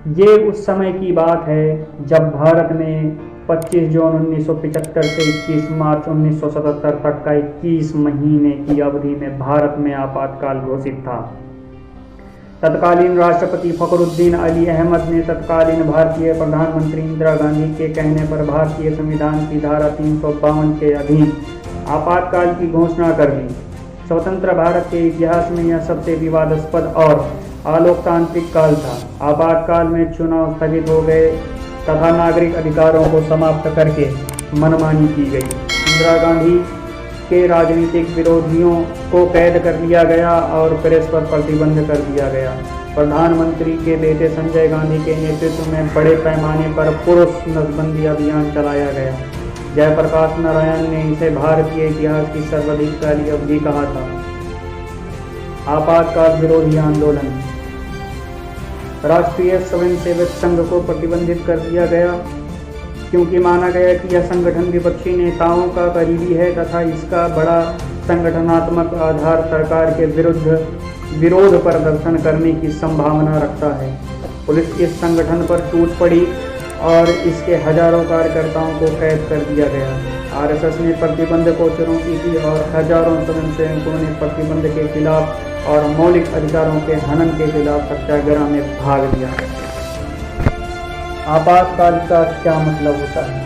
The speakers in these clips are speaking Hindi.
ये उस समय की बात है जब भारत में 25 जून 1975 से 21 मार्च 1977 तक का 21 महीने की अवधि में भारत में आपातकाल घोषित था। तत्कालीन राष्ट्रपति फखरुद्दीन अली अहमद ने तत्कालीन भारतीय प्रधानमंत्री इंदिरा गांधी के कहने पर भारतीय संविधान की धारा 352 के अधीन आपातकाल की घोषणा कर दी। स्वतंत्र भारत के इतिहास में यह सबसे विवादास्पद और अलोकतांत्रिक काल था। आपातकाल में चुनाव स्थगित हो गए तथा नागरिक अधिकारों को समाप्त करके मनमानी की गई। इंदिरा गांधी के राजनीतिक विरोधियों को कैद कर लिया गया और प्रेस पर प्रतिबंध कर दिया गया। प्रधानमंत्री के बेटे संजय गांधी के नेतृत्व में बड़े पैमाने पर पुरुष नसबंदी अभियान चलाया गया। जयप्रकाश नारायण ने इसे भारतीय इतिहास की सर्वाधिक अवधि कहा था। आपातकाल विरोधी आंदोलन। राष्ट्रीय स्वयंसेवक संघ को प्रतिबंधित कर दिया गया क्योंकि माना गया कि यह संगठन विपक्षी नेताओं का करीबी है तथा इसका बड़ा संगठनात्मक आधार सरकार के विरुद्ध विरोध प्रदर्शन करने की संभावना रखता है। पुलिस इस संगठन पर टूट पड़ी और इसके हजारों कार्यकर्ताओं को कैद कर दिया गया। आरएसएस ने प्रतिबंध को चुनौती दी और हजारों स्वयंसेवकों ने प्रतिबंध के खिलाफ और मौलिक अधिकारों के हनन के खिलाफ सत्याग्रह में भाग लिया। आपातकाल का क्या मतलब होता है?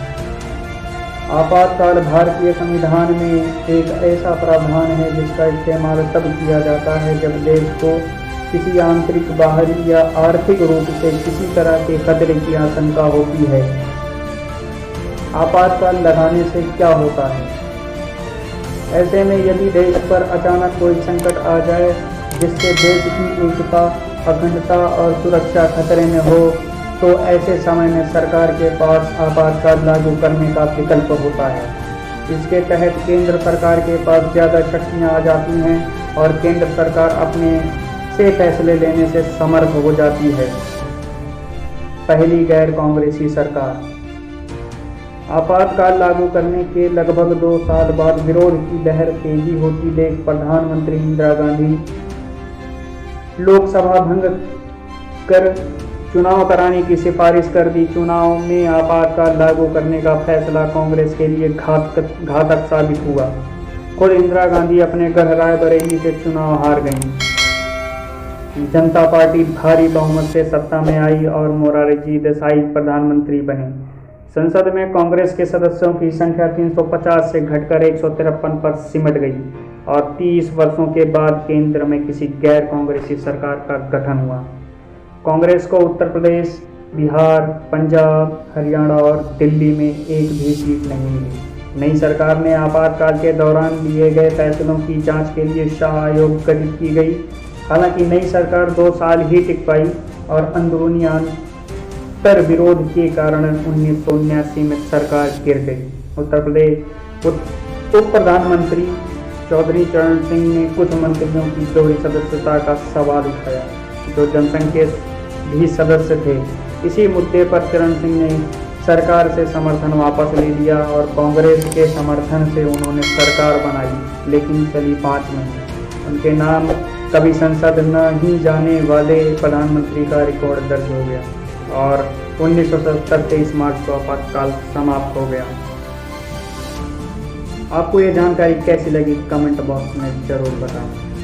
आपातकाल भारतीय संविधान में एक ऐसा प्रावधान है जिसका इस्तेमाल तब किया जाता है जब देश को किसी आंतरिक, बाहरी या आर्थिक रूप से किसी तरह के खतरे की आशंका होती है। आपातकाल लगाने से क्या होता है? ऐसे में यदि देश पर अचानक कोई संकट आ जाए जिससे देश की एकता, अखंडता और सुरक्षा खतरे में हो, तो ऐसे समय में सरकार के पास आपातकाल लागू करने का विकल्प होता है। इसके तहत केंद्र सरकार के पास ज़्यादा शक्तियाँ आ जाती हैं और केंद्र सरकार अपने से फैसले लेने से समर्थ हो जाती है। पहली गैर कांग्रेसी सरकार। आपातकाल लागू करने के लगभग 2 साल बाद विरोध की लहर तेजी होती देख प्रधानमंत्री इंदिरा गांधी लोकसभा भंग कर चुनाव कराने की सिफारिश कर दी। चुनाव में आपातकाल लागू करने का फैसला कांग्रेस के लिए घातक साबित हुआ। खुद इंदिरा गांधी अपने गढ़ रायबरेली से चुनाव हार गईं। जनता पार्टी भारी बहुमत से सत्ता में आई और मोरारजी देसाई प्रधानमंत्री बने। संसद में कांग्रेस के सदस्यों की संख्या 350 से घटकर 153 पर सिमट गई और 30 वर्षों के बाद केंद्र में किसी गैर कांग्रेसी सरकार का गठन हुआ। कांग्रेस को उत्तर प्रदेश, बिहार, पंजाब, हरियाणा और दिल्ली में एक भी सीट नहीं मिली। नई सरकार ने आपातकाल के दौरान लिए गए फैसलों की जांच के लिए शाह आयोग गठित की गई। हालांकि नई सरकार 2 साल ही टिक पाई और अंदरूनी अंतर विरोध के कारण 1979 में सरकार गिर गई। उत्तर प्रदेश उप प्रधानमंत्री चौधरी चरण सिंह ने कुछ मंत्रियों की दोहरी सदस्यता का सवाल उठाया, जो जनसंघ के भी सदस्य थे। इसी मुद्दे पर चरण सिंह ने सरकार से समर्थन वापस ले लिया और कांग्रेस के समर्थन से उन्होंने सरकार बनाई, लेकिन चली 5 महीने। उनके नाम कभी संसद न ही जाने वाले प्रधानमंत्री का रिकॉर्ड दर्ज हो गया और 1977 23 मार्च को आपातकाल समाप्त हो गया। आपको ये जानकारी कैसी लगी कमेंट बॉक्स में जरूर बताएं।